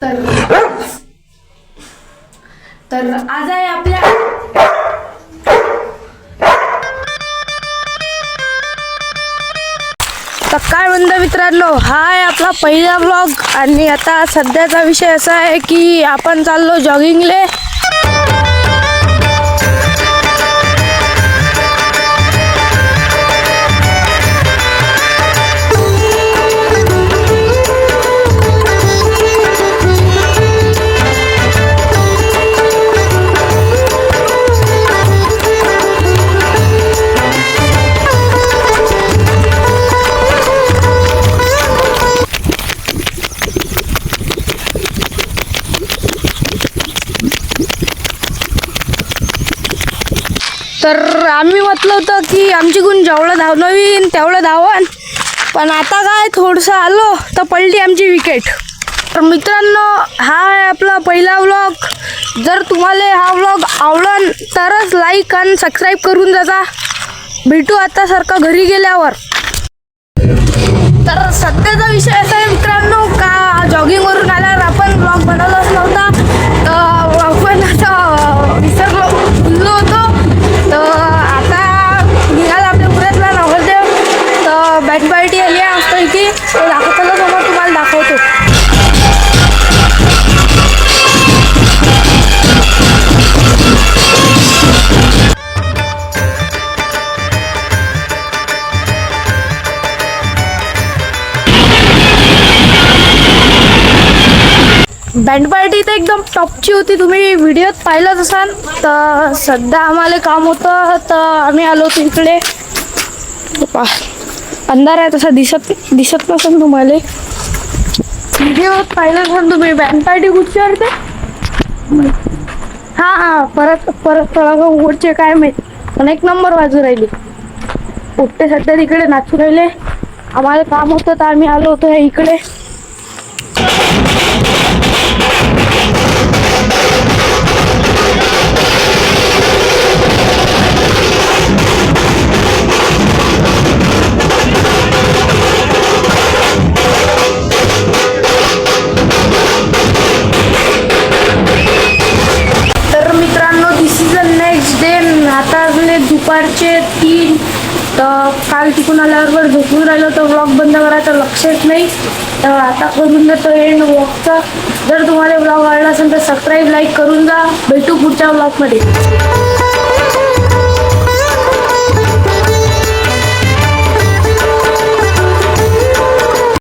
तर आज आहे आपल्या तर काय म्हणता मित्रांनो, हा आहे आपला पहिला व्लॉग. आणि आता सध्याचा विषय असा आहे की आपण चाललो जॉगिंगले. तर आम्ही म्हटलं होतं की आमच्याकडून जेवढं धावणं होईन तेवढं धावन, पण आता काय थोडंसं आलो तर पडली आमची विकेट. तर मित्रांनो, हा आहे आपला पहिला व्लॉग. जर तुम्हाला हा व्लॉग आवडला तरच लाईक आणि सबस्क्राईब करून जा. भेटू आता सारखं घरी गेल्यावर. तर सध्याचा विषय असा आहे मित्रांनो का जॉगिंगवरून आल्यावर आपण व्लॉग बनवलाच नव्हता. तर आपण आता विसरलो भुललो होतो. तर आता निघाला आपल्या पुण्यातला नवरदेव. तर बॅट पार्टी आली आहे मस्त की दाखवताना समोर तुम्हाला दाखवतो. बँड पार्टी तर एकदम टॉपची होती, तुम्ही व्हिडिओत पाहिलंच असाल. तर सध्या आम्हाला काम होतं तर आम्ही आलो होतो इकडे. अंधार आहे तसा दिसत नसेल तुम्हाला. व्हिडिओत पाहिलं असाल तुम्ही. बँड पार्टी कुठची वाटते? हां परत थोडा उघडचे काय माहीत, पण एक नंबर वाजू राहिली. उठते सध्या तिकडे नाचू राहिले. आम्हाला काम होतं तर आम्ही आलो होतो इकडे. आता दुपारचे 3. तर काल तिकून आल्यावर झोपून राहिलो तर व्लॉग बंद करायचं लक्षच नाही. तर आता करून देतो एंड व्लॉगचा. जर तुम्हाला व्लॉग आवडला असेल तर सबस्क्राईब लाईक करून जा. भेटू पुढच्या व्लॉगमध्ये.